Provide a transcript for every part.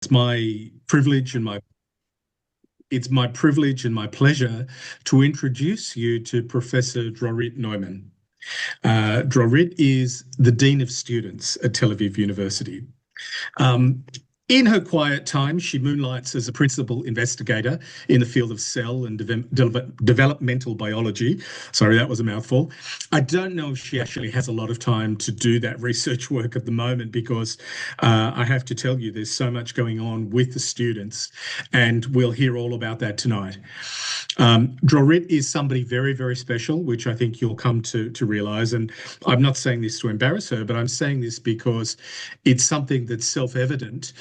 It's my privilege and my pleasure to introduce you to Professor Dorit Neumann. Dorit is the Dean of Students at Tel Aviv University. In her quiet time, she moonlights as a principal investigator in the field of cell and developmental biology. Sorry, that was a mouthful. I don't know if she actually has a lot of time to do that research work at the moment because I have to tell you there's so much going on with the students, and we'll hear all about that tonight. Dorit is somebody very, very special, which I think you'll come to realize. And I'm not saying this to embarrass her, but I'm saying this because it's something that's self-evident.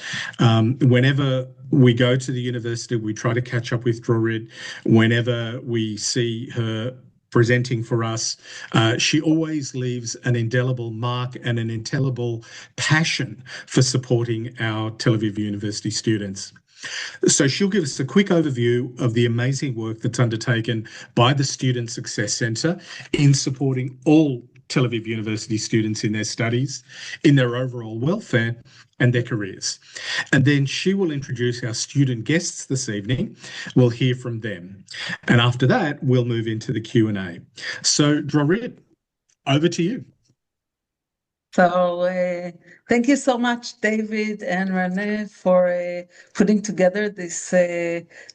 Whenever we go to the university, we try to catch up with Dorit. Whenever we see her presenting for us, she always leaves an indelible mark and an indelible passion for supporting our Tel Aviv University students. So she'll give us a quick overview of the amazing work that's undertaken by the Student Success Centre in supporting all Tel Aviv University students in their studies, in their overall welfare and their careers. And then she will introduce our student guests this evening. We'll hear from them. And after that, we'll move into the Q&A. So Dorit, over to you. So thank you so much, David and Renee, for putting together this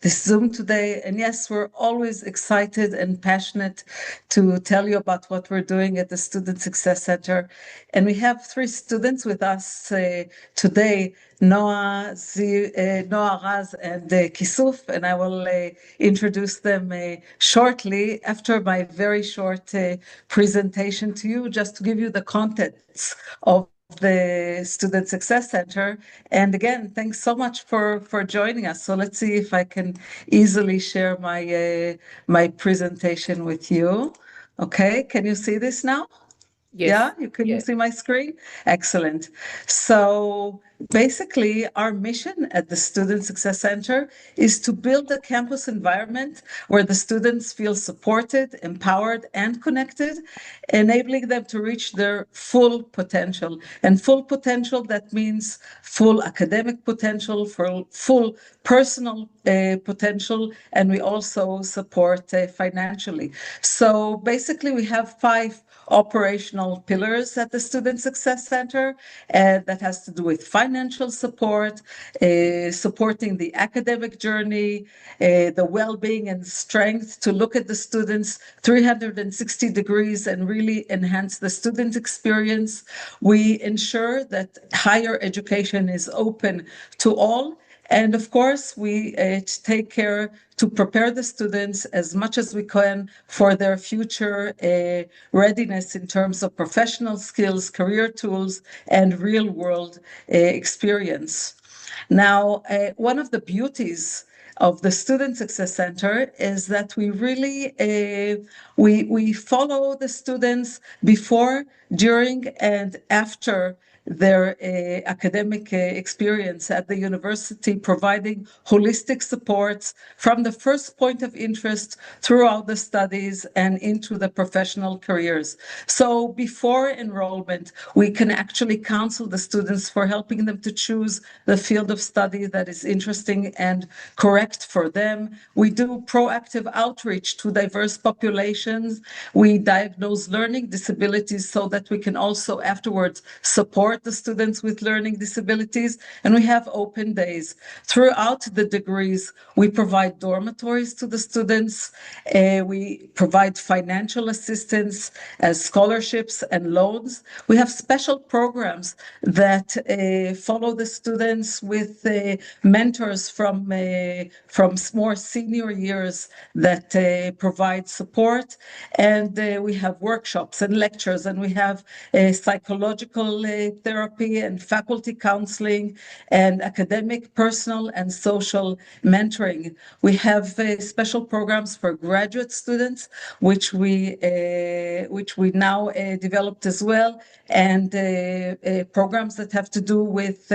Zoom today. And yes, we're always excited and passionate to tell you about what we're doing at the Student Success Center. And we have three students with us today, Noah, Raz, and Kisuf, and I will introduce them shortly after my very short presentation to you, just to give you the contents of the Student Success Center. And again, thanks so much for joining us. So let's see if I can easily share my presentation with you. Okay, can you see this now? Yes. Yeah, you can see my screen? Excellent. So basically, our mission at the Student Success Center is to build a campus environment where the students feel supported, empowered, and connected, enabling them to reach their full potential. And full potential, that means full academic potential, full personal potential, and we also support financially. So basically, we have 5 operational pillars at the Student Success Center that has to do with financial support, supporting the academic journey, the well-being and strength to look at the students 360 degrees and really enhance the student experience. We ensure that higher education is open to all. And of course, we take care to prepare the students as much as we can for their future readiness in terms of professional skills, career tools, and real-world experience. Now, one of the beauties of the Student Success Center is that we really we follow the students before, during, and after their academic experience at the university, providing holistic supports from the first point of interest throughout the studies and into the professional careers. So before enrollment, we can actually counsel the students for helping them to choose the field of study that is interesting and correct for them. We do proactive outreach to diverse populations. We diagnose learning disabilities so that we can also afterwards support the students with learning disabilities, and we have open days. Throughout the degrees, we provide dormitories to the students. We provide financial assistance as scholarships and loans. We have special programs that follow the students with mentors from more senior years that provide support. And we have workshops and lectures, and we have psychological therapy and faculty counseling and academic, personal, and social mentoring. We have special programs for graduate students, which we now developed as well, and programs that have to do with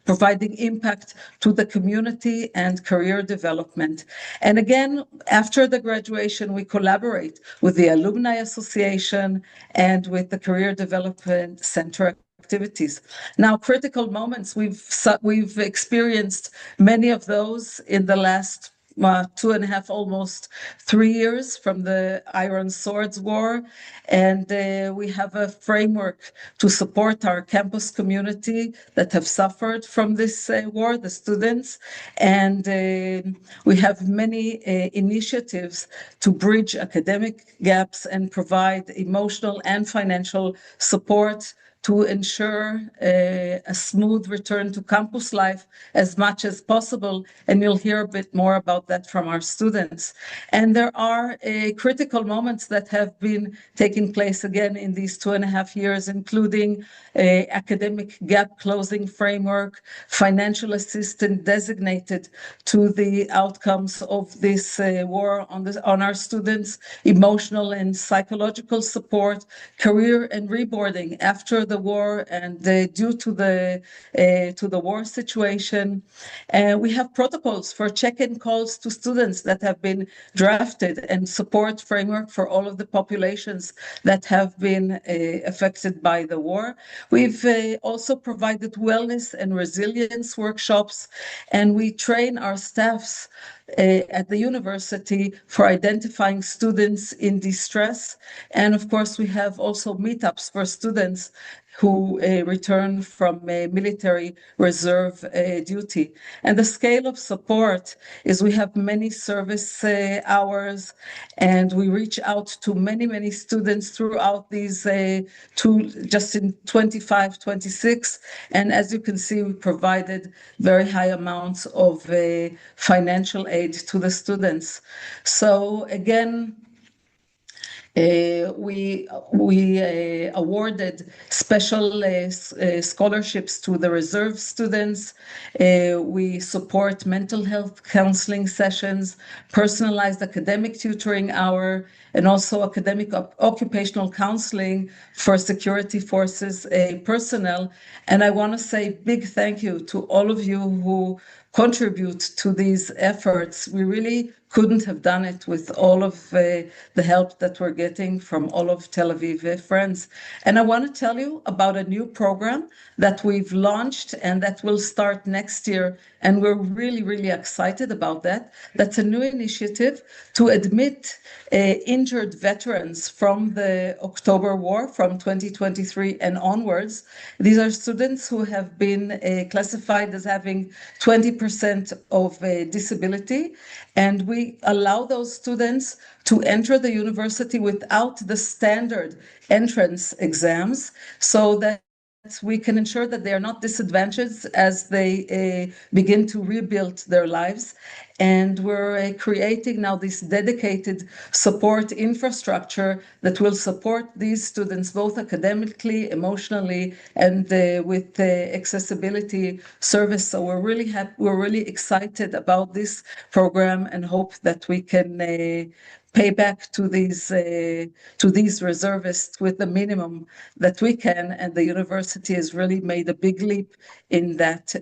providing impact to the community and career development. And again, after the graduation, we collaborate with the Alumni Association and with the Career Development Center activities. Now, critical moments, we've experienced many of those in the last 2.5, almost 3 years from the Iron Swords War. And we have a framework to support our campus community that have suffered from this war, the students. And we have many initiatives to bridge academic gaps and provide emotional and financial support to ensure a smooth return to campus life as much as possible. And you'll hear a bit more about that from our students. And there are critical moments that have been taking place again in these 2.5 years, including academic gap closing framework, financial assistance designated to the outcomes of this war on our students, emotional and psychological support, career and reboarding after the war and due to the war situation. We have protocols for check-in calls to students that have been drafted and support framework for all of the populations that have been affected by the war. We've also provided wellness and resilience workshops, and we train our staffs at the university for identifying students in distress. And of course, we have also meetups for students who return from military reserve duty. And the scale of support is we have many service hours, and we reach out to many students throughout these just in 25, 26. And as you can see, we provided very high amounts of financial aid to the students. So again, we awarded special scholarships to the reserve students. We support mental health counseling sessions, personalized academic tutoring hour, and also academic occupational counseling for security forces personnel. And I want to say big thank you to all of you who contribute to these efforts. We really couldn't have done it with all of the help that we're getting from all of Tel Aviv friends. And I want to tell you about a new program that we've launched and that will start next year. And we're really excited about that. That's a new initiative to admit injured veterans from the October War, from 2023 and onwards. These are students who have been classified as having 20% of disability. And we allow those students to enter the university without the standard entrance exams, so that we can ensure that they are not disadvantaged as they begin to rebuild their lives. And we're creating now this dedicated support infrastructure that will support these students both academically, emotionally, and with accessibility service. So we're really excited about this program and hope that we can pay back to these reservists with the minimum that we can, and the university has really made a big leap in that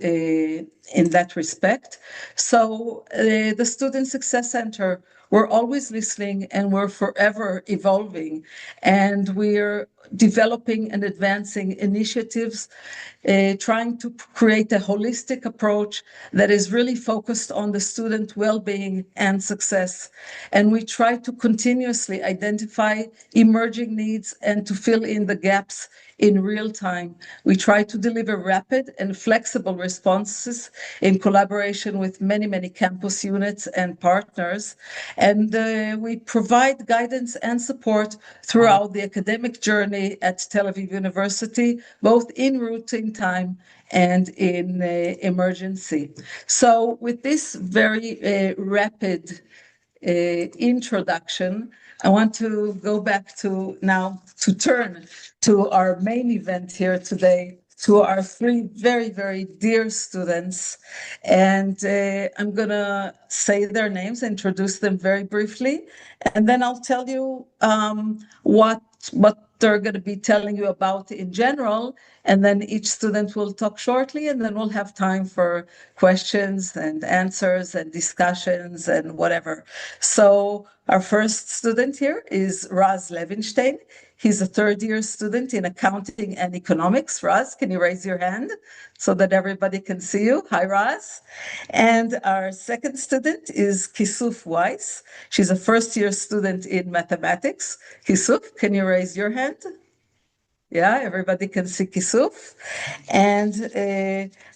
respect. So the Student Success Center, we're always listening and we're forever evolving, and we're developing and advancing initiatives, trying to create a holistic approach that is really focused on the student well-being and success. And we try to continuously identify emerging needs and to fill in the gaps in real time. We try to deliver rapid and flexible responses in collaboration with many campus units and partners. And we provide guidance and support throughout the academic journey at Tel Aviv University, both in routine time and in emergency. So with this very rapid introduction, I want to go back to turn to our main event here today, to our three very dear students. And I'm going to say their names, introduce them very briefly, and then I'll tell you what they're going to be telling you about in general, and then each student will talk shortly, and then we'll have time for questions and answers and discussions and whatever. So our first student here is Raz Levinstein. He's a third-year student in accounting and economics. Raz, can you raise your hand so that everybody can see you? Hi, Raz. And our second student is Kisuf Weiss. She's a first-year student in mathematics. Kisuf, can you raise your hand? Yeah, everybody can see Kisuf. And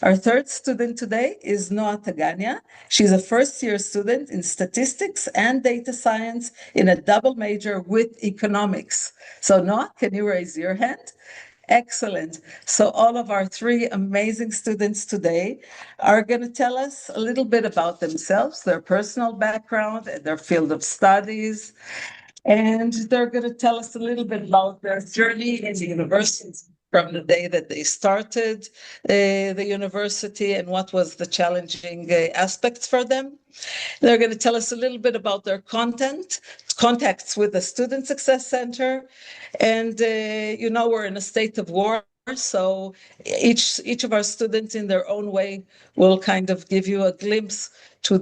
our third student today is Noah Tagania. She's a first-year student in statistics and data science in a double major with economics. So Noah, can you raise your hand? Excellent. So all of our three amazing students today are going to tell us a little bit about themselves, their personal background, and their field of studies. And they're going to tell us a little bit about their journey in the university from the day that they started the university and what was the challenging aspects for them. They're going to tell us a little bit about their contacts with the Student Success Center. And, we're in a state of war. So each of our students in their own way will kind of give you a glimpse to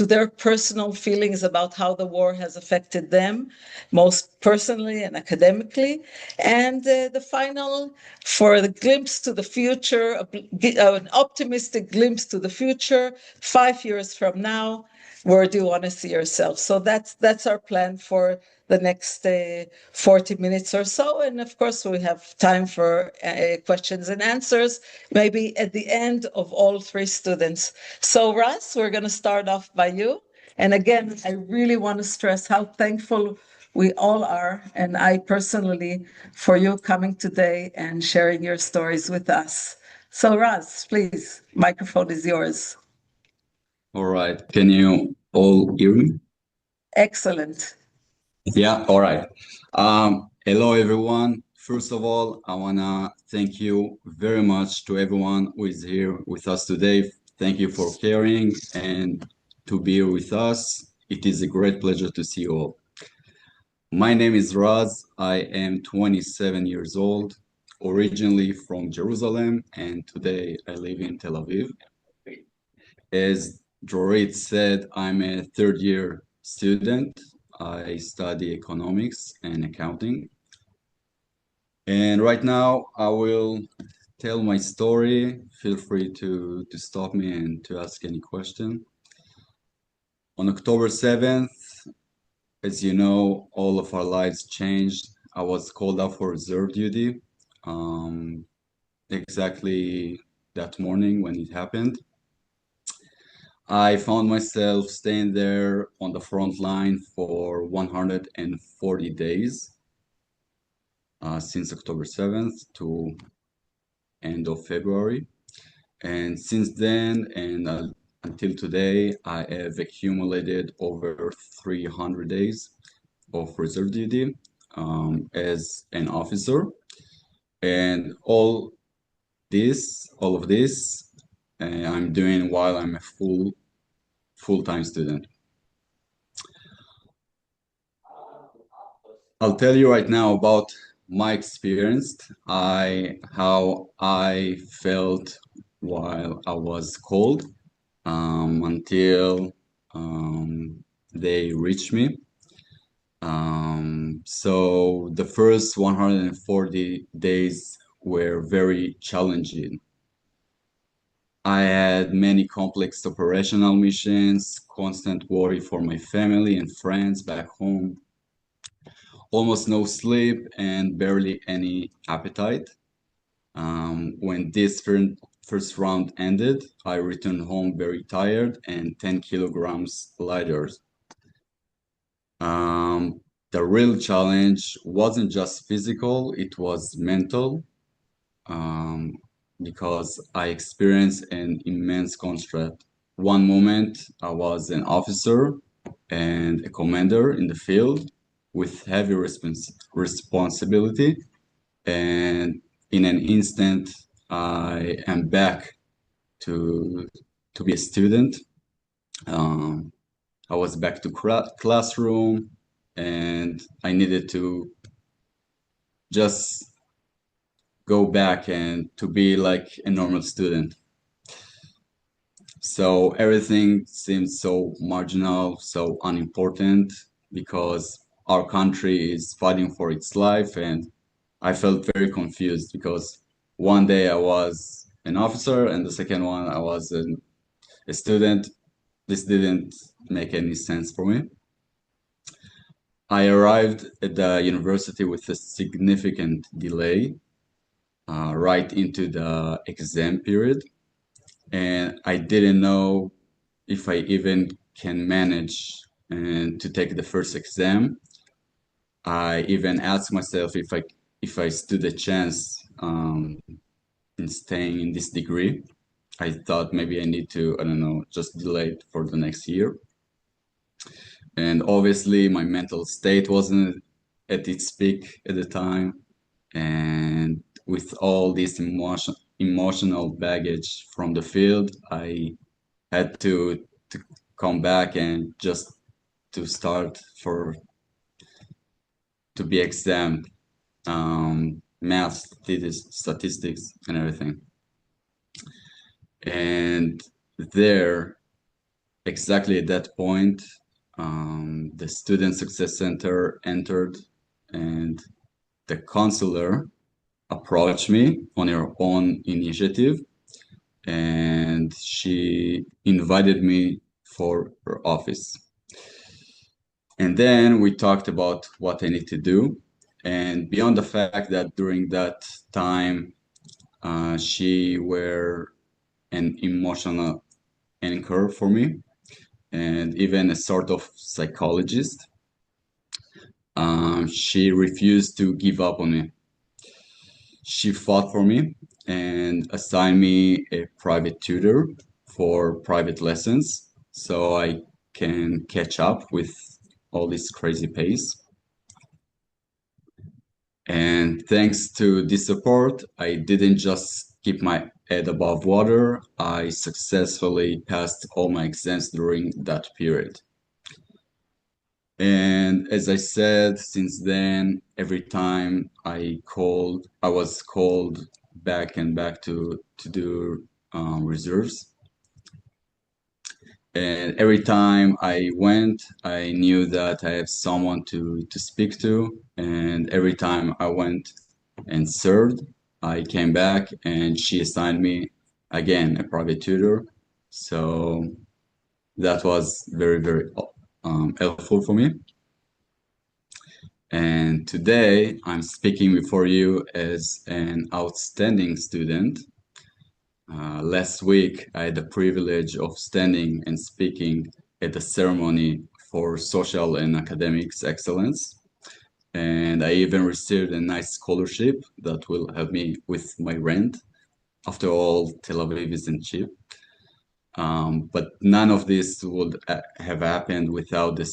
their personal feelings about how the war has affected them, most personally and academically. And the final, for the glimpse to the future, an optimistic glimpse to the future, 5 years from now, where do you want to see yourself? So that's our plan for the next 40 minutes or so. And of course, we have time for questions and answers, maybe at the end of all three students. So Ras, we're going to start off by you. And again, I really want to stress how thankful we all are, and I personally, for you coming today and sharing your stories with us. So Raz, please, microphone is yours. All right. Can you all hear me? Excellent. Yeah. All right. Hello, everyone. First of all, I want to thank you very much to everyone who is here with us today. Thank you for caring and to be here with us. It is a great pleasure to see you all. My name is Raz. I am 27 years old, originally from Jerusalem, and today I live in Tel Aviv. As Dorit said, I'm a third-year student. I study economics and accounting. And right now, I will tell my story. Feel free to stop me and to ask any question. On October 7th, as you know, all of our lives changed. I was called out for reserve duty exactly that morning when it happened. I found myself staying there on the front line for 140 days since October 7th to end of February. And since then and until today, I have accumulated over 300 days of reserve duty as an officer. And all of this, I'm doing while I'm a full-time student. I'll tell you right now about my experience, how I felt while I was called until they reached me. So the first 140 days were very challenging. I had many complex operational missions, constant worry for my family and friends back home, almost no sleep, and barely any appetite. When this first round ended, I returned home very tired and 10 kilograms lighter. The real challenge wasn't just physical, it was mental. Because I experienced an immense contrast. One moment, I was an officer and a commander in the field with heavy responsibility, and in an instant, I am back to be a student. I was back to classroom, and I needed to just go back and to be like a normal student. So everything seemed so marginal, so unimportant, because our country is fighting for its life, and I felt very confused because one day I was an officer and the second one I was a student. This didn't make any sense for me. I arrived at the university with a significant delay, right into the exam period, and I didn't know if I even can manage and to take the first exam. I even asked myself if I stood a chance in staying in this degree. I thought maybe I need to, I don't know, just delay it for the next year. And obviously my mental state wasn't at its peak at the time. And with all this emotional baggage from the field, I had to come back and just to start to be examined, math, statistics, and everything. And there, exactly at that point, the Student Success Center entered, and the counselor approached me on her own initiative, and she invited me for her office. And then we talked about what I need to do. And beyond the fact that during that time, she were an emotional anchor for me and even a sort of psychologist, she refused to give up on me. She fought for me and assigned me a private tutor for private lessons so I can catch up with all this crazy pace. And thanks to this support, I didn't just keep my head above water, I successfully passed all my exams during that period. And as I said, since then, every time I was called back and back to do reserves. And every time I went, I knew that I had someone to speak to. And every time I went and served, I came back and she assigned me again a private tutor. So that was very, very helpful for me. And today I'm speaking before you as an outstanding student. Last week, I had the privilege of standing and speaking at the ceremony for social and academics excellence. And I even received a nice scholarship that will help me with my rent. After all, Tel Aviv isn't cheap. But none of this would have happened without the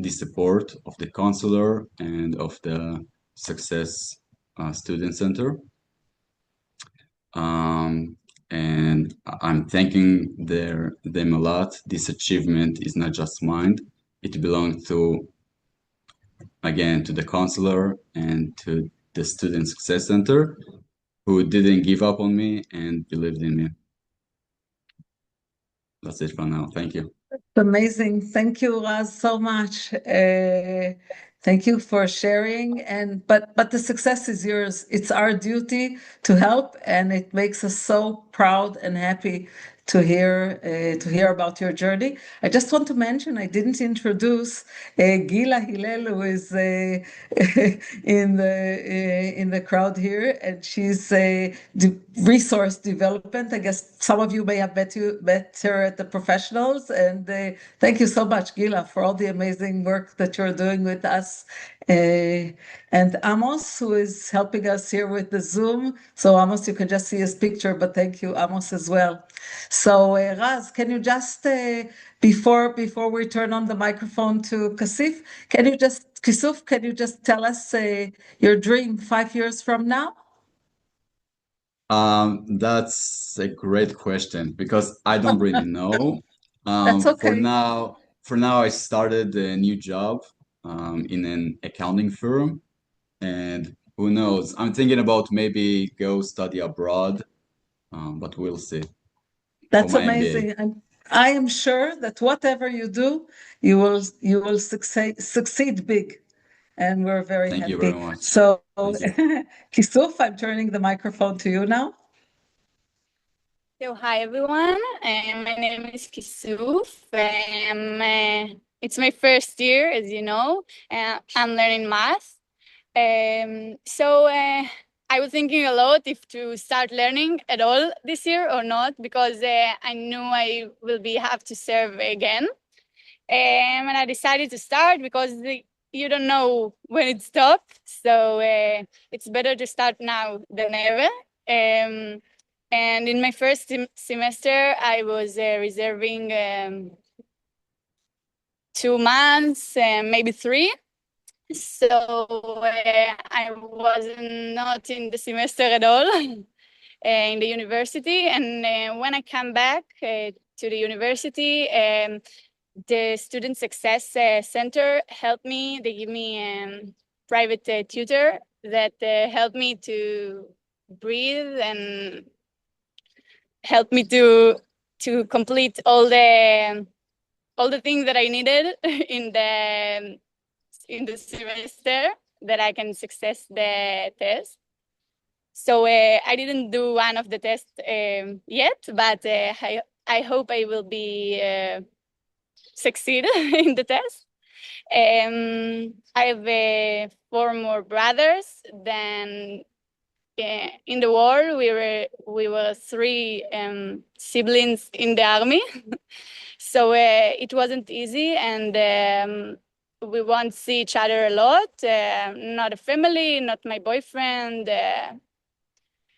support of the counselor and of the Success Student Center. And I'm thanking them a lot. This achievement is not just mine. It belongs to, again, to the counselor and to the Student Success Center, who didn't give up on me and believed in me. That's it for now. Thank you. Amazing. Thank you, Raz, so much. Thank you for sharing. But the success is yours. It's our duty to help, and it makes us so proud and happy to hear about your journey. I just want to mention I didn't introduce Gila Hillel, who is in the crowd here, and she's resource development. I guess some of you may have met her at the professionals, and thank you so much, Gila, for all the amazing work that you're doing with us. And Amos, who is helping us here with the Zoom. So Amos, you can just see his picture, but thank you, Amos, as well. So Raz, can you just, before we turn on the microphone to Kasif, Kisuf, can you just tell us your dream 5 years from now? That's a great question because I don't really know. That's okay. For now, I started a new job in an accounting firm, and who knows? I'm thinking about maybe go study abroad, but we'll see. That's For my amazing. MBA. And I am sure that whatever you do, you will succeed big. and we're very Thank happy. you very much. So, Thank you. Kisuf, I'm turning the microphone to you now. So, hi everyone. My name is Kisuf. It's my first year, as you know. I'm learning math. I was thinking a lot if to start learning at all this year or not, because I knew I will have to serve again. And I decided to start because you don't know when it stops. So it's better to start now than ever. And in my first semester, I was reserving 2 months, maybe 3. So I was not in the semester at all in the university. And when I come back to the university, the Student Success Center helped me. They give me a private tutor that helped me to breathe and helped me to complete all the things that I needed in the semester that I can success the test. So I didn't do one of the tests yet, but I hope I will be succeed in the test. I have 4 more brothers. Then in the war, we were 3 siblings in the army. So it wasn't easy, and we won't see each other a lot. Not a family, not my boyfriend.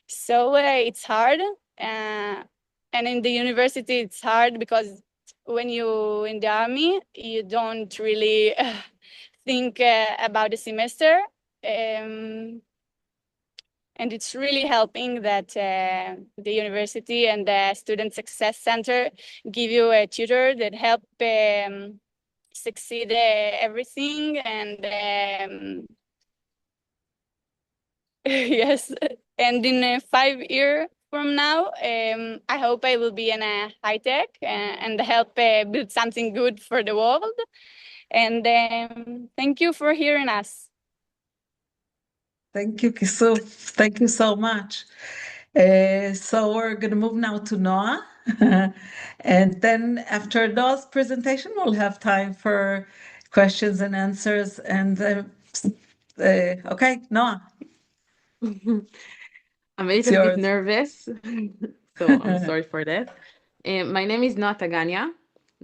So it's hard. And in the university, it's hard because when you're in the army, you don't really think about the semester. And it's really helping that the university and the Student Success Center give you a tutor that help succeed everything. And yes, and in 5 years from now, I hope I will be in a high tech and help build something good for the world. And thank you for hearing us. Thank you, Kisuf. Thank you so much. So we're going to move now to Noah. And then after Noah's presentation, we'll have time for questions and answers. And okay, Noah. I'm a It's little bit yours. nervous, so I'm sorry for that. My name is Noa Tagania.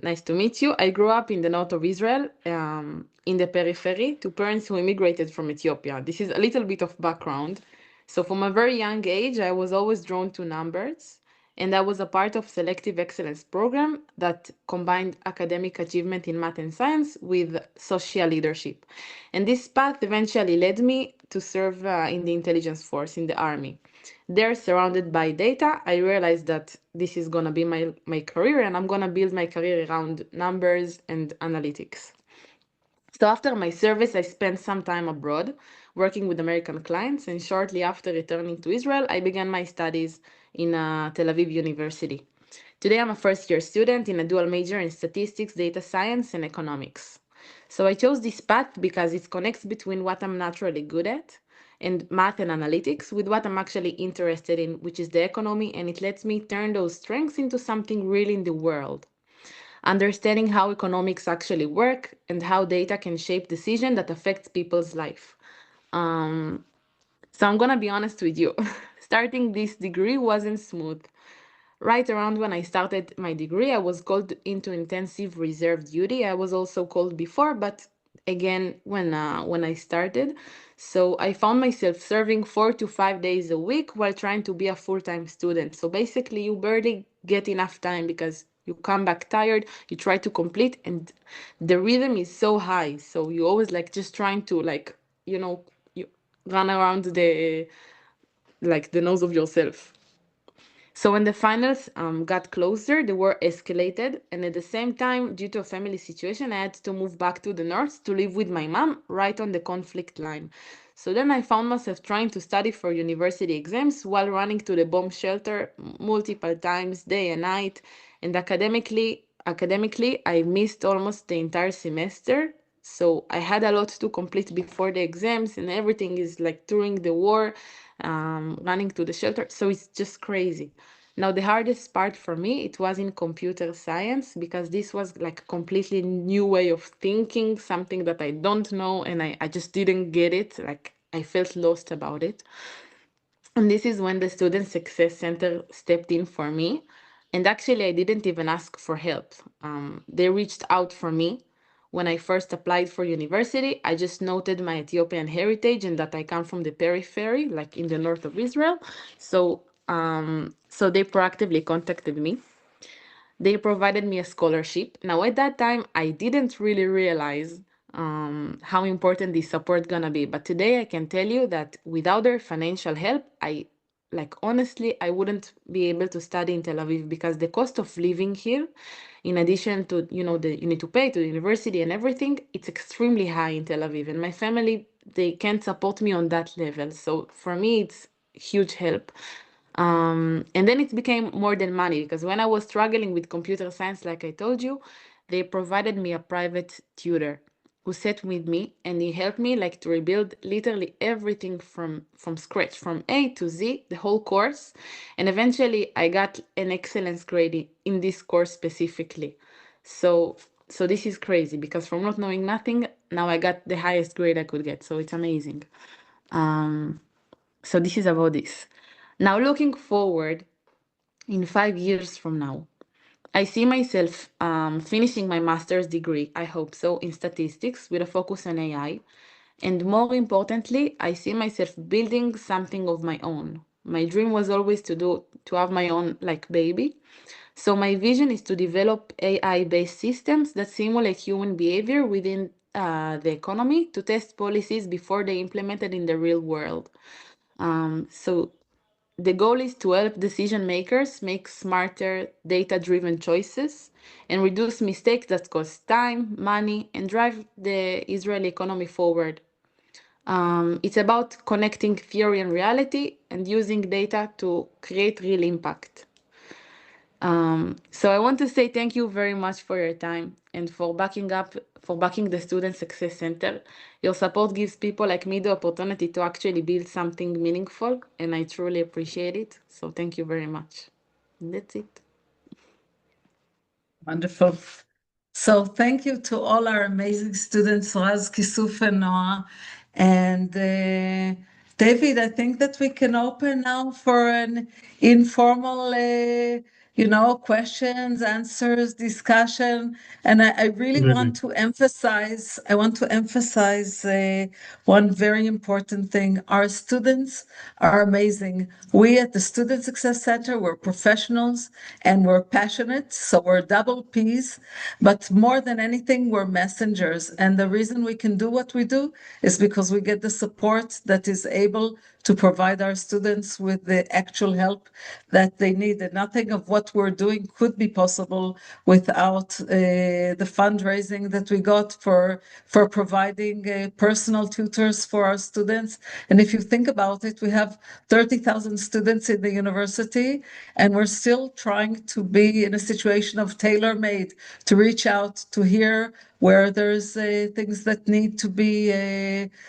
Nice to meet you. I grew up in the north of Israel, in the periphery, to parents who immigrated from Ethiopia. This is a little bit of background. So from a very young age, I was always drawn to numbers, and I was a part of selective excellence program that combined academic achievement in math and science with social leadership. And this path eventually led me to serve in the intelligence force in the army. There, surrounded by data, I realized that this is going to be my career, and I'm going to build my career around numbers and analytics. So after my service, I spent some time abroad working with American clients, and shortly after returning to Israel, I began my studies in Tel Aviv University. Today, I'm a first-year student in a dual major in statistics, data science, and economics. So I chose this path because it connects between what I'm naturally good at and math and analytics with what I'm actually interested in, which is the economy, and it lets me turn those strengths into something real in the world. Understanding how economics actually work and how data can shape decision that affects people's life. So I'm gonna be honest with you. Starting this degree wasn't smooth. Right around when I started my degree, I was called into intensive reserve duty. I was also called before, but again when I started. So I found myself serving 4 to 5 days a week while trying to be a full-time student. So basically, you barely get enough time because you come back tired, you try to complete, and the rhythm is so high. So you always like just trying to you run around the nose of yourself. So when the finals got closer, the war escalated, and at the same time, due to a family situation, I had to move back to the north to live with my mom right on the conflict line. So then I found myself trying to study for university exams while running to the bomb shelter multiple times, day and night. And academically, I missed almost the entire semester So I had a lot to complete before the exams, and everything is like during the war, running to the shelter. So it's just crazy. Now, the hardest part for me, it was in computer science, because this was like a completely new way of thinking, something that I don't know, and I just didn't get it. Like I felt lost about it. And this is when the Student Success Center stepped in for me. And actually, I didn't even ask for help. They reached out for me when I first applied for university. I just noted my Ethiopian heritage and that I come from the periphery, like in the north of Israel. So they proactively contacted me. They provided me a scholarship. Now, at that time, I didn't really realize how important this support gonna be. But today, I can tell you that without their financial help, honestly, I wouldn't be able to study in Tel Aviv, because the cost of living here, in addition to, you need to pay to the university and everything, it's extremely high in Tel Aviv. And my family, they can't support me on that level. So for me, it's huge help. And then it became more than money, because when I was struggling with computer science, like I told you, they provided me a private tutor who sat with me, and he helped me like to rebuild literally everything from scratch, from A to Z, the whole course. And eventually I got an excellence grade in this course specifically. So this is crazy, because from not knowing nothing, now I got the highest grade I could get. So it's amazing. So this is about this. Now, looking forward, in 5 years from now, I see myself finishing my master's degree, I hope so, in statistics with a focus on AI. And more importantly, I see myself building something of my own. My dream was always to have my own like baby. So my vision is to develop AI-based systems that simulate human behavior within the economy, to test policies before they implemented in the real world. So the goal is to help decision makers make smarter, data-driven choices and reduce mistakes that cost time, money, and drive the Israeli economy forward. It's about connecting theory and reality and using data to create real impact. So I want to say thank you very much for your time and for backing the Student Success Center. Your support gives people like me the opportunity to actually build something meaningful, and I truly appreciate it. So thank you very much. And that's it. Wonderful. So thank you to all our amazing students, Raz, Kisuf, and Noah. And David, I think that we can open now for an informal, questions, answers, discussion. And I really want to emphasize, one very important thing. Our students are amazing. We at the Student Success Center, we're professionals and we're passionate. So we're double Ps, but more than anything, we're messengers. And the reason we can do what we do is because we get the support that is able to provide our students with the actual help that they need. And nothing of what we're doing could be possible without the fundraising that we got for providing personal tutors for our students. And if you think about it, we have 30,000 students in the university, and we're still trying to be in a situation of tailor-made, to reach out, to hear where there's things that need to be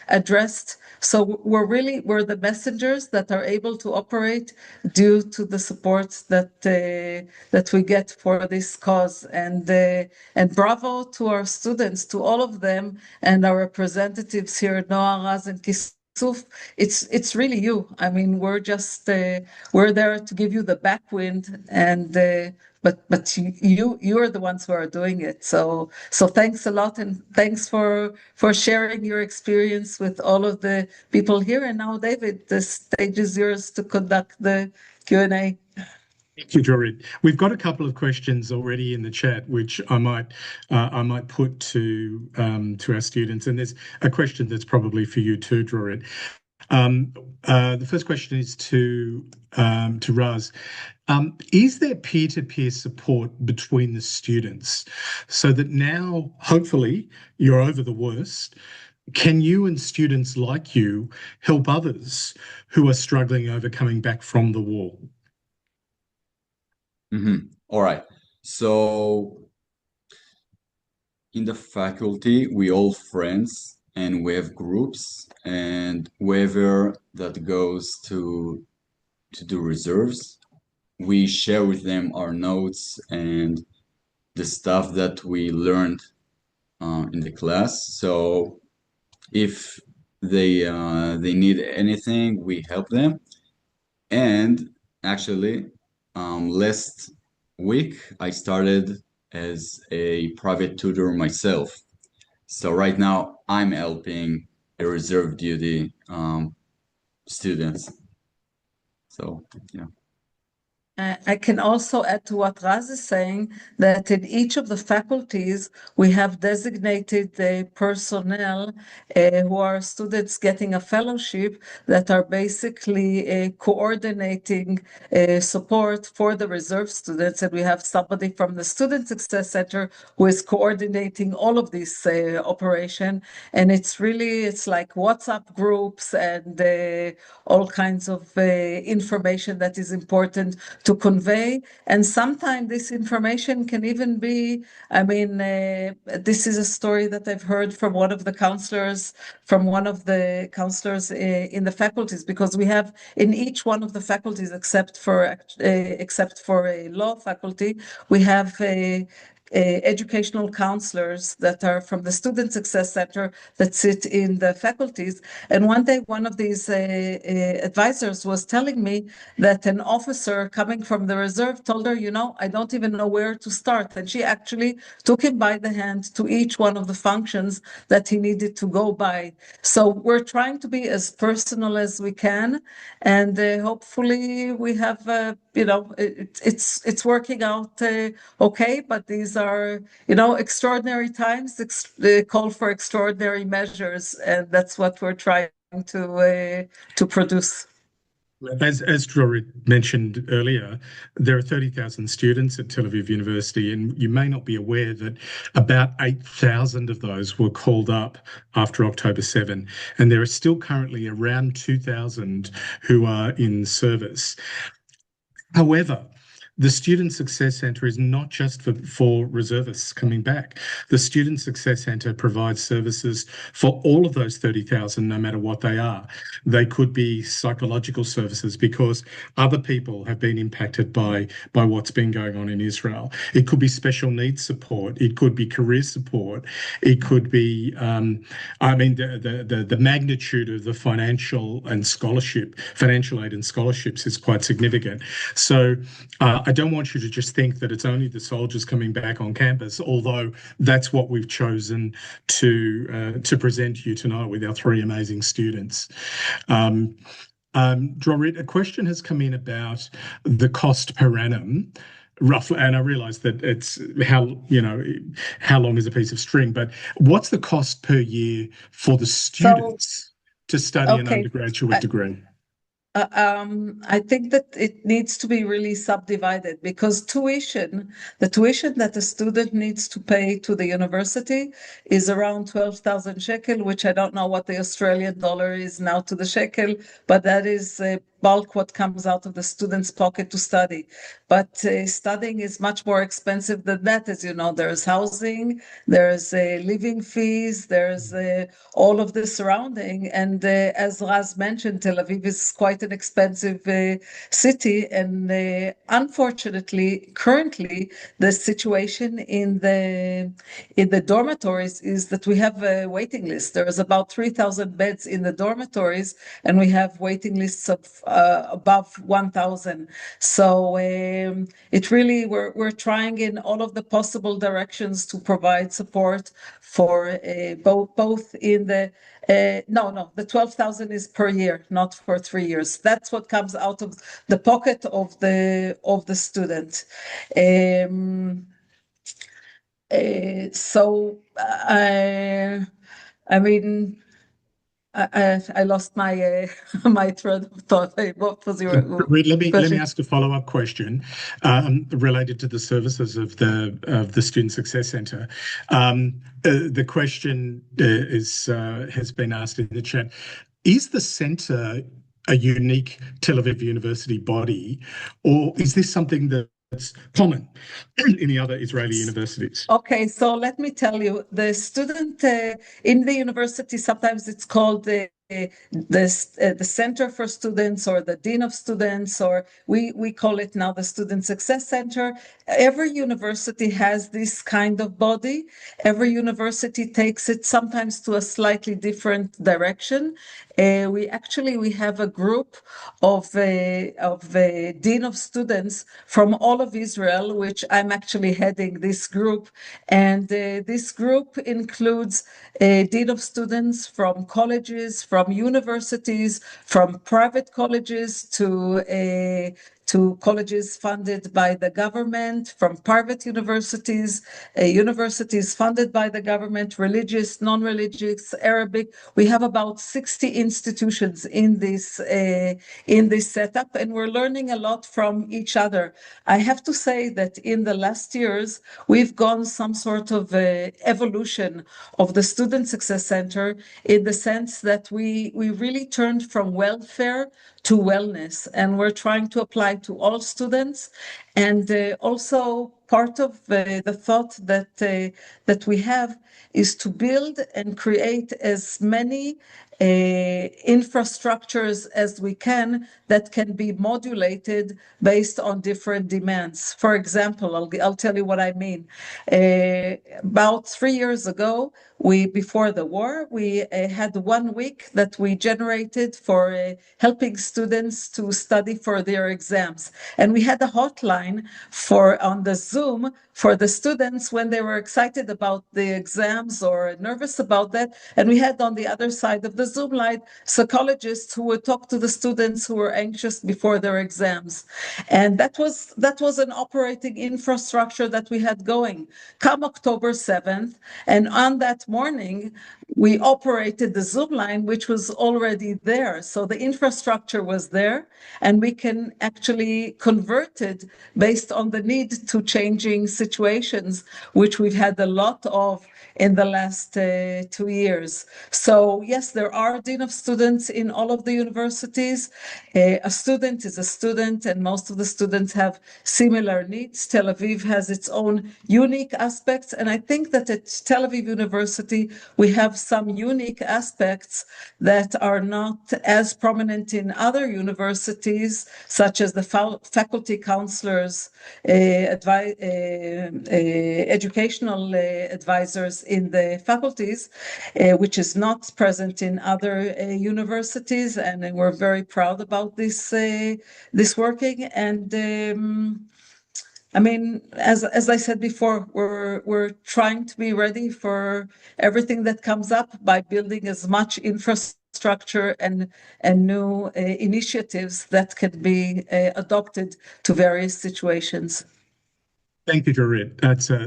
addressed. So we're the messengers that are able to operate due to the support that we get for this cause. And bravo to our students, to all of them, and our representatives here, Noah, Raz, and Kisuf. It's really you. I mean, we're just we're there to give you the backwind, and but you are the ones who are doing it. So thanks a lot, and thanks for sharing your experience with all of the people here. And now, David, the stage is yours to conduct the Q&A. Thank you, Dorit. We've got a couple of questions already in the chat, which I might put to our students. And there's a question that's probably for you too, Dorit. The first question is to Raz. Is there peer-to-peer support between the students so that now, hopefully, you're over the worst? Can you and students like you help others who are struggling over coming back from the war? All right. So in the faculty, we all friends and we have groups, and whoever that goes to do reserves, we share with them our notes and the stuff that we learned in the class. So if they need anything, we help them. And actually, last week I started as a private tutor myself. So right now I'm helping a reserve duty students. So yeah. I can also add to what Raz is saying that in each of the faculties, we have designated personnel who are students getting a fellowship that are basically coordinating support for the reserve students. And we have somebody from the Student Success Center who is coordinating all of this operation. And it's like WhatsApp groups and all kinds of information that is important to convey. And sometimes this information can even be, this is a story that I've heard from one of the counselors, in the faculties, because we have in each one of the faculties, except for a law faculty, we have educational counselors that are from the Student Success Center that sit in the faculties. And one day, one of these advisors was telling me that an officer coming from the reserve told her, I don't even know where to start. And she actually took him by the hand to each one of the functions that he needed to go by. So we're trying to be as personal as we can. And hopefully we have, it's working out okay, but these are, extraordinary times, call for extraordinary measures, and that's what we're trying to produce. As Dorit mentioned earlier, there are 30,000 students at Tel Aviv University, and you may not be aware that about 8,000 of those were called up after October 7, and there are still currently around 2,000 who are in service. However, the Student Success Centre is not just for reservists coming back. The Student Success Centre provides services for all of those 30,000, no matter what they are. They could be psychological services because other people have been impacted by what's been going on in Israel. It could be special needs support. It could be career support. It could be, the magnitude of the financial aid and scholarships is quite significant. So I don't want you to just think that it's only the soldiers coming back on campus, although that's what we've chosen to present to you tonight with our three amazing students. Dorit, a question has come in about the cost per annum, roughly, and I realise that it's how long is a piece of string, but what's the cost per year for the students to study an undergraduate degree? I think that it needs to be really subdivided, because the tuition that a student needs to pay to the university is around 12,000 shekel, which I don't know what the Australian dollar is now to the shekel, but that is bulk what comes out of the student's pocket to study. But studying is much more expensive than that. As you know, there's housing, there's living fees, there's all of the surrounding. And as Raz mentioned, Tel Aviv is quite an expensive city. And unfortunately, currently, the situation in the dormitories is that we have a waiting list. There's about 3,000 beds in the dormitories, and we have waiting lists of above 1,000. So it really, we're trying in all of the possible directions to provide support for both in the the 12,000 is per year, not for 3 years. That's what comes out of the pocket of the student. I lost my my thread of thought. What was your Let question? me ask a follow-up question related to the services of the Student Success Centre. The question has been asked in the chat. Is the centre a unique Tel Aviv University body, or is this something that common in the other Israeli universities? Okay, so let me tell you, the student in the university, sometimes it's called the Center for Students or the Dean of Students, or we call it now the Student Success Center. Every university has this kind of body. Every university takes it sometimes to a slightly different direction. We have a group of Dean of Students from all of Israel, which I'm actually heading this group. And this group includes Dean of Students from colleges, from universities, from private colleges to colleges funded by the government, from private universities, universities funded by the government, religious, non-religious, Arabic. We have about 60 institutions in this setup, and we're learning a lot from each other. I have to say that in the last years, we've gone some sort of evolution of the Student Success Center in the sense that we really turned from welfare to wellness, and we're trying to apply to all students. And also part of the thought that we have is to build and create as many infrastructures as we can that can be modulated based on different demands. For example, I'll tell you what I mean. About 3 years ago, before the war, we had 1 week that we generated for helping students to study for their exams. And we had a hotline on the Zoom for the students when they were excited about the exams or nervous about that. And we had on the other side of the Zoom line psychologists who would talk to the students who were anxious before their exams. And that was an operating infrastructure that we had going. Come October 7th, and on that morning, we operated the Zoom line, which was already there. So the infrastructure was there, and we can actually convert it based on the need to changing situations, which we've had a lot of in the last 2 years. So yes, there are Dean of Students in all of the universities. A student is a student, and most of the students have similar needs. Tel Aviv has its own unique aspects, and I think that at Tel Aviv University, we have some unique aspects that are not as prominent in other universities, such as the faculty counselors, educational advisors in the faculties, which is not present in other universities, and we're very proud about this working. And I mean, as I said before, we're trying to be ready for everything that comes up by building as much infrastructure and new initiatives that can be adopted to various situations. Thank you, Dorit.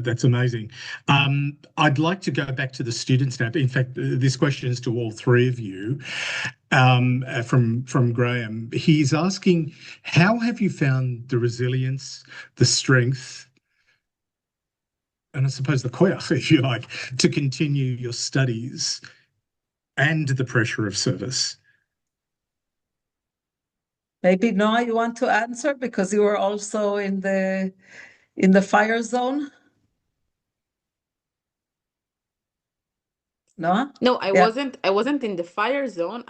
That's amazing. I'd like to go back to the students now. In fact, this question is to all three of you. From Graham, he's asking, how have you found the resilience, the strength, and I suppose the koyach, if you like, to continue your studies and the pressure of service? Maybe Noah, you want to answer because you were also in the fire zone? No? No, I Yeah. wasn't in the fire zone.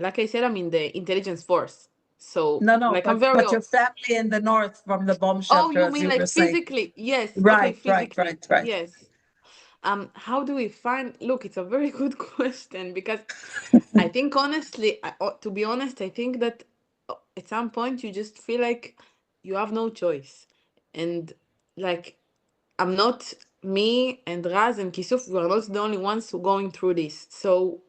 Like I said, I'm in the intelligence force. So No, like I'm very but your family in the north from the bomb Oh, shelter, you as mean you like were saying. physically? Yes. Okay, Right. physically. Yes. How do we find? Look, it's a very good question because I think honestly, to be honest, I think that at some point you just feel like you have no choice. And like I'm not me and Raz and Kisuf, we're not the only ones who going through this. So,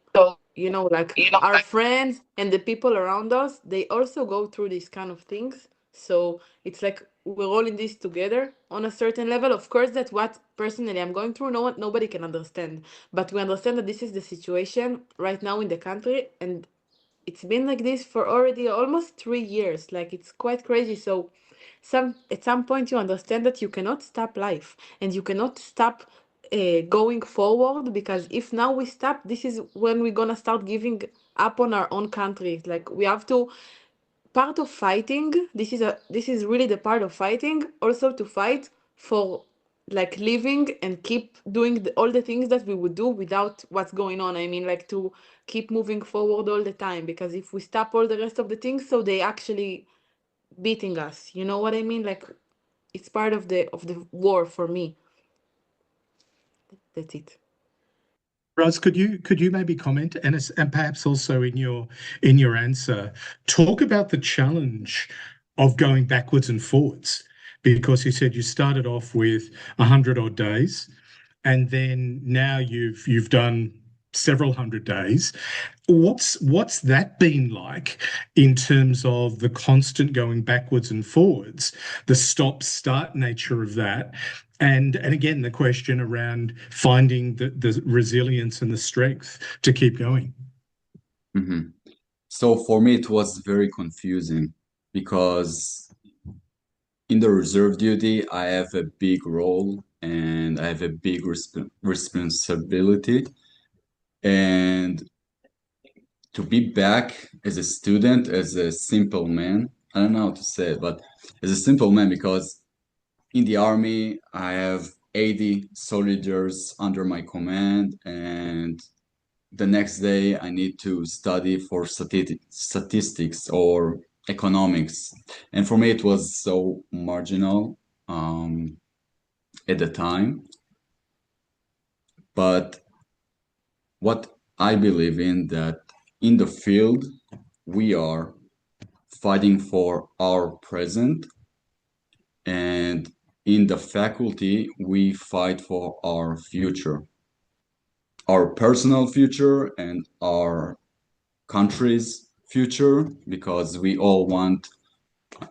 like our friends and the people around us, they also go through these kind of things. So it's like we're all in this together on a certain level. Of course, that's what personally I'm going through. Nobody can understand, but we understand that this is the situation right now in the country, and it's been like this for already almost 3 years. Like it's quite crazy. So at some point you understand that you cannot stop life and you cannot stop going forward, because if now we stop, this is when we're gonna start giving up on our own country. Like we have to part of fighting, this is really the part of fighting, also to fight for like living and keep doing all the things that we would do without what's going on. I mean, like to keep moving forward all the time, because if we stop all the rest of the things, so they actually beating us. You know what I mean? Like it's part of the war for me. That's it. Raz, could you maybe comment and perhaps also in your answer talk about the challenge of going backwards and forwards, because you said you started off with 100 odd days and then now you've done several hundred days. What's that been like in terms of the constant going backwards and forwards, the stop-start nature of that, and again the question around finding the resilience and the strength to keep going? Mhm. So for me, it was very confusing because in the reserve duty, I have a big role and I have a big responsibility. And to be back as a student, as a simple man, I don't know how to say it, but as a simple man, because in the army, I have 80 soldiers under my command, and the next day I need to study for statistics or economics. And for me, it was so marginal at the time. But what I believe in that in the field, we are fighting for our present, and in the faculty, we fight for our future, our personal future and our country's future, because we all want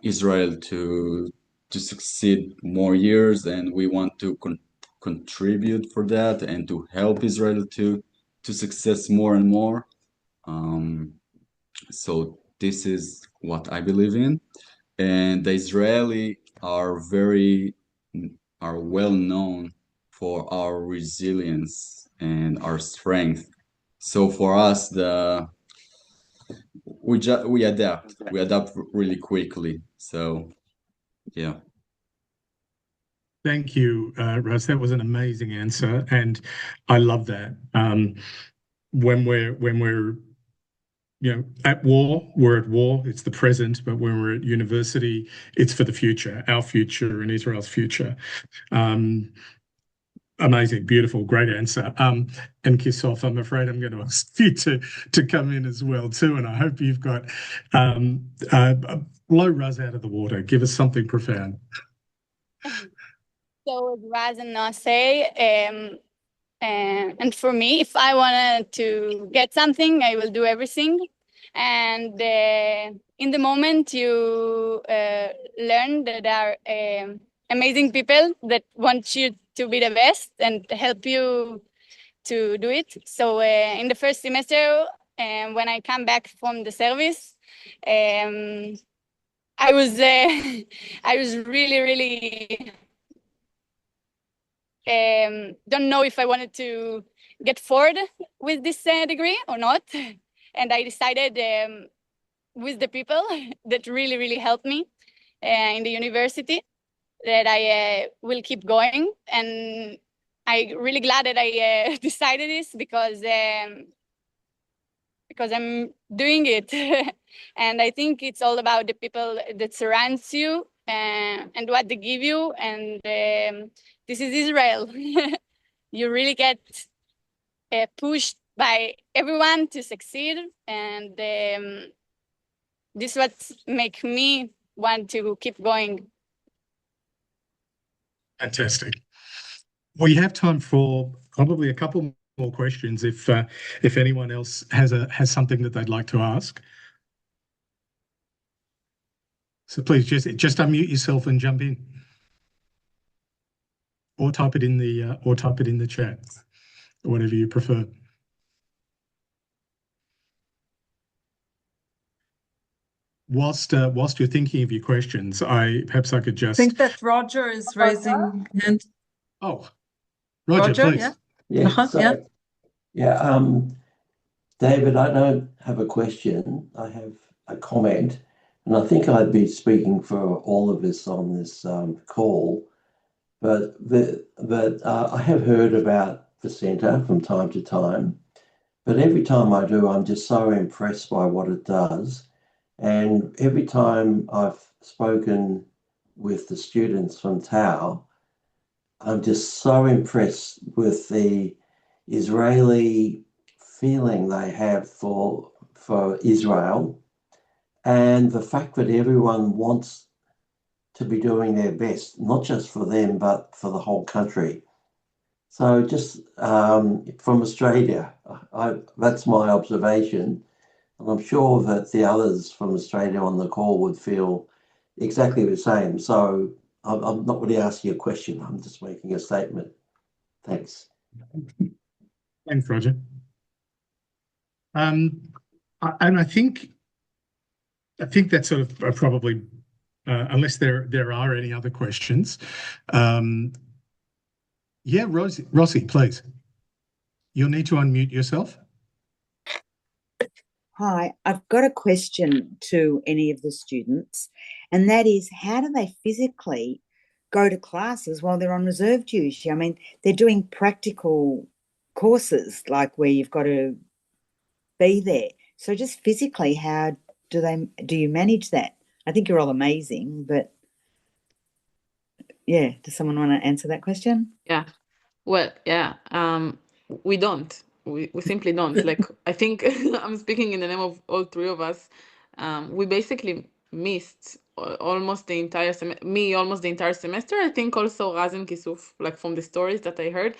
Israel to succeed more years, and we want to contribute for that and to help Israel to success more and more. So this is what I believe in, and the Israeli are well known for our resilience and our strength. So for us, we adapt really quickly. So yeah. Thank you, Raz. That was an amazing answer, and I love that. When we're at war, we're at war. It's the present, but when we're at university, it's for the future, our future and Israel's future. Amazing, beautiful, great answer. And Kisof, I'm afraid I'm going to ask you to come in as well too, and I hope you've got blow Raz out of the water. Give us something profound. So as Raz and Noah say, and for me, if I wanted to get something, I will do everything. And in the moment, you learn that there are amazing people that want you to be the best and help you to do it. So in the first semester, when I come back from the service, I was really don't know if I wanted to get forward with this degree or not. And I decided with the people that really helped me in the university that I will keep going. And I'm really glad that I decided this because I'm doing it. And I think it's all about the people that surrounds you and what they give you. And this is Israel. You really get pushed by everyone to succeed. And this is what makes me want to keep going. Fantastic. We have time for probably a couple more questions if anyone else has something that they'd like to ask. So please just unmute yourself and jump in, or type it in the chat, whatever you prefer. Whilst you're thinking of your questions, perhaps I could just I think that Roger is raising hand. Oh, Roger, please. Yeah. Yeah, Yeah. Yeah, David, I don't have a question. I have a comment. and I think I'd be speaking for all of us on this call, but I have heard about the centre from time to time, but every time I do, I'm just so impressed by what it does. And every time I've spoken with the students from Tau, I'm just so impressed with the Israeli feeling they have for Israel, and the fact that everyone wants to be doing their best, not just for them, but for the whole country. So just from Australia, that's my observation. And I'm sure that the others from Australia on the call would feel exactly the same. So I'm not really asking a question. I'm just making a statement. Thanks. Thanks, Roger. And I think that's sort of probably, unless there are any other questions. Yeah, Rossi, please. You'll need to unmute yourself. Hi, I've got a question to any of the students, and that is, how do they physically go to classes while they're on reserve duty? I mean, they're doing practical courses, like where you've got to be there. So just physically, how do you manage that? I think you're all amazing, but yeah, does someone want to answer that question? Yeah. Well, yeah. We don't. We simply don't. Like, I think I'm speaking in the name of all three of us. We basically missed almost the entire almost the entire semester. I think also Raz and Kisuf, like from the stories that I heard.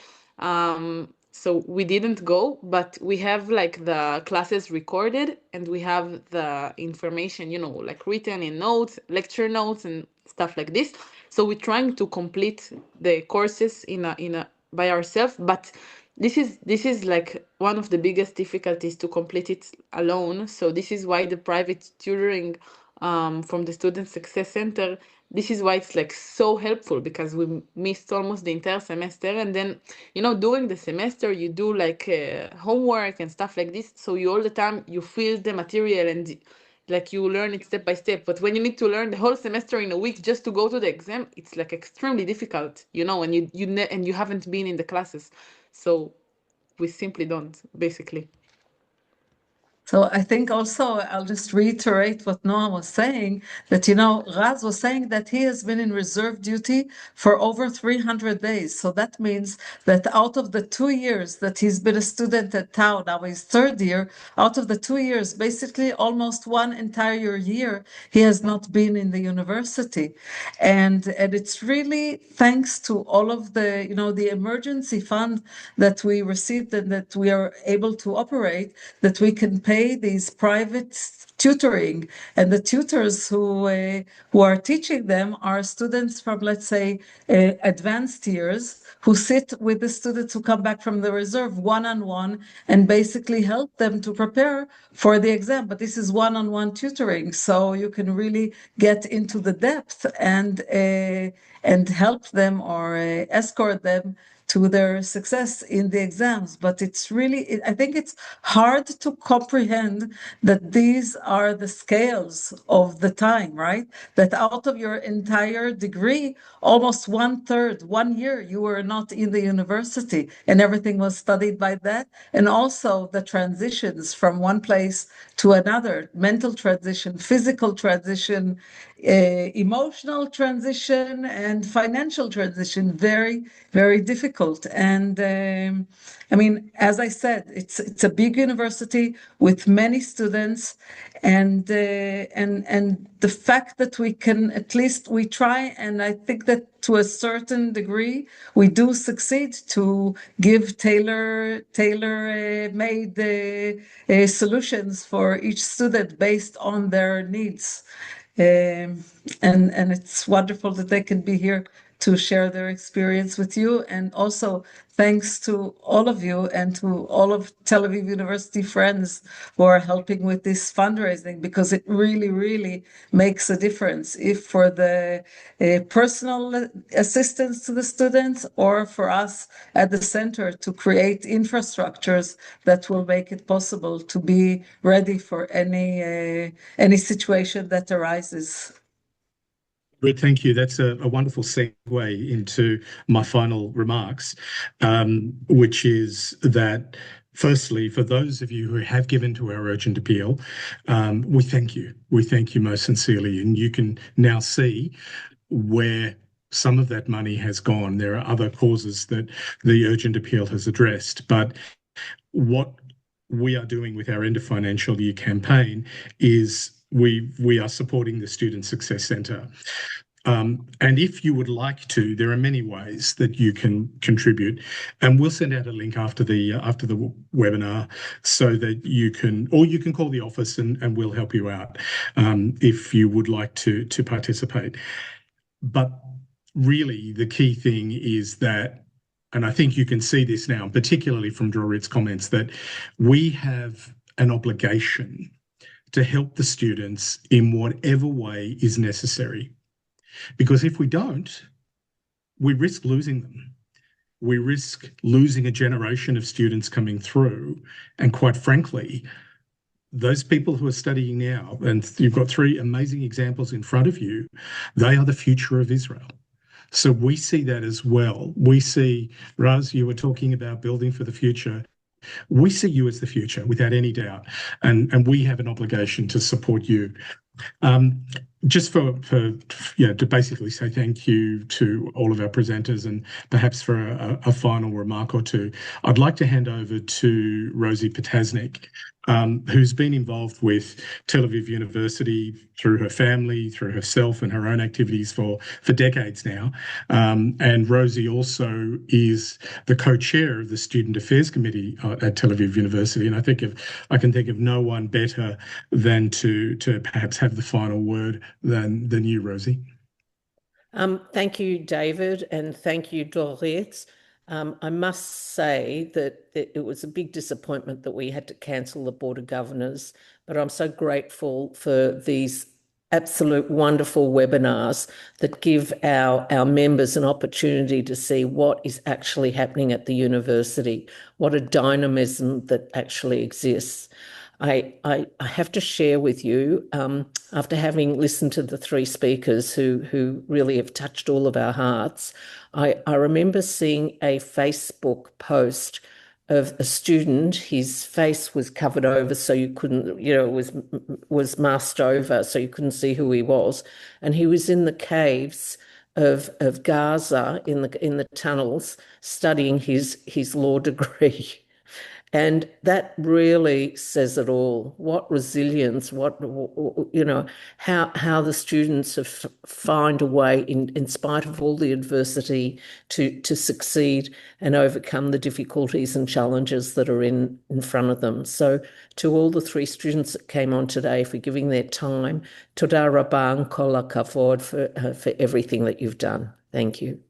So we didn't go, but we have like the classes recorded, and we have the information, like written in notes, lecture notes, and stuff like this. So we're trying to complete the courses in a by ourselves, but this is like one of the biggest difficulties to complete it alone. So this is why the private tutoring from the Student Success Center, this is why it's like so helpful, because we missed almost the entire semester, and then during the semester you do like homework and stuff like this, so you all the time you feel the material and like you learn it step by step. But when you need to learn the whole semester in a week just to go to the exam, it's like extremely difficult, and you haven't been in the classes. So we simply don't, basically. So I think also I'll just reiterate what Noah was saying, that, Raz was saying that he has been in reserve duty for over 300 days. So that means that out of the 2 years that he's been a student at Tau, now his third year, out of the 2 years, basically almost one entire year, he has not been in the university. And it's really thanks to all of the, the emergency fund that we received and that we are able to operate, that we can pay these private tutoring, and the tutors who are teaching them are students from, let's say, advanced years, who sit with the students who come back from the reserve one-on-one and basically help them to prepare for the exam. But this is one-on-one tutoring, so you can really get into the depth and help them or escort them to their success in the exams. But it's really, I think it's hard to comprehend that these are the scales of the time, right? That out of your entire degree, almost 1/3, 1 year, you were not in the university, and everything was studied by that. And also the transitions from one place to another, mental transition, physical transition, emotional transition, and financial transition, very, very difficult. And I mean, as I said, it's a big university with many students, and the fact that we can, at least we try, and I think that to a certain degree we do succeed to give tailor-made solutions for each student based on their needs. And it's wonderful that they can be here to share their experience with you. And also thanks to all of you and to all of Tel Aviv University friends who are helping with this fundraising, because it really, really makes a difference, if for the personal assistance to the students or for us at the center to create infrastructures that will make it possible to be ready for any situation that arises. Great, thank you. That's a wonderful segue into my final remarks, which is that, firstly, for those of you who have given to our urgent appeal, we thank you. We thank you most sincerely. And you can now see where some of that money has gone. There are other causes that the urgent appeal has addressed. But what we are doing with our end of financial year campaign is we are supporting the Student Success Centre. And if you would like to, there are many ways that you can contribute, and we'll send out a link after the webinar so that you can, or you can call the office and we'll help you out if you would like to participate. But really, the key thing is that, and I think you can see this now, particularly from Dorit's comments, that we have an obligation to help the students in whatever way is necessary. Because if we don't, we risk losing them. We risk losing a generation of students coming through. And quite frankly, those people who are studying now, and you've got 3 amazing examples in front of you, they are the future of Israel. So we see that as well. We see, Raz, you were talking about building for the future. We see you as the future, without any doubt, and we have an obligation to support you. Just to basically say thank you to all of our presenters, and perhaps for a final remark or two, I'd like to hand over to Rosie Potasnik, who's been involved with Tel Aviv University through her family, through herself and her own activities for decades now. And Rosie also is the co-chair of the Student Affairs Committee at Tel Aviv University. And I can think of no one better than to perhaps have the final word than you, Rosie. Thank you, David, and thank you, Dorit. I must say that it was a big disappointment that we had to cancel the Board of Governors, but I'm so grateful for these absolute wonderful webinars that give our members an opportunity to see what is actually happening at the university, what a dynamism that actually exists. I have to share with you, after having listened to the 3 speakers who really have touched all of our hearts, I remember seeing a Facebook post of a student. His face was covered over so you couldn't, was masked over so you couldn't see who he was. And he was in the caves of Gaza, in the tunnels, studying his law degree. And that really says it all. What resilience, how the students have find a way, in spite of all the adversity, to succeed and overcome the difficulties and challenges that are in front of them. So to all the 3 students that came on today for giving their time, toda rabah and kol hakavod for everything that you've done. Thank you.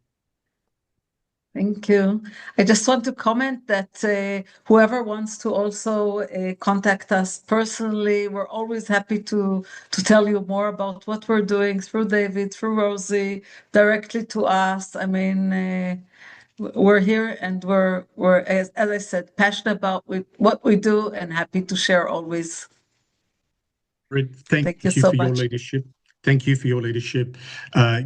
Thank you. I just want to comment that whoever wants to also contact us personally, we're always happy to tell you more about what we're doing through David, through Rosie, directly to us. I mean, we're here and we're as I said, passionate about what we do and happy to share always. Thank you so much. Your leadership. Thank you for your leadership.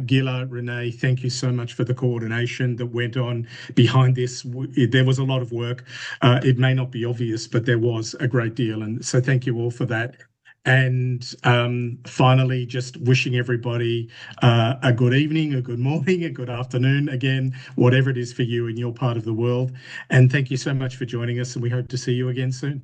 Gila, Renee, thank you so much for the coordination that went on behind this. There was a lot of work. It may not be obvious, but there was a great deal. And so thank you all for that. And finally, just wishing everybody a good evening, a good morning, a good afternoon, again, whatever it is for you in your part of the world. And thank you so much for joining us, and we hope to see you again soon.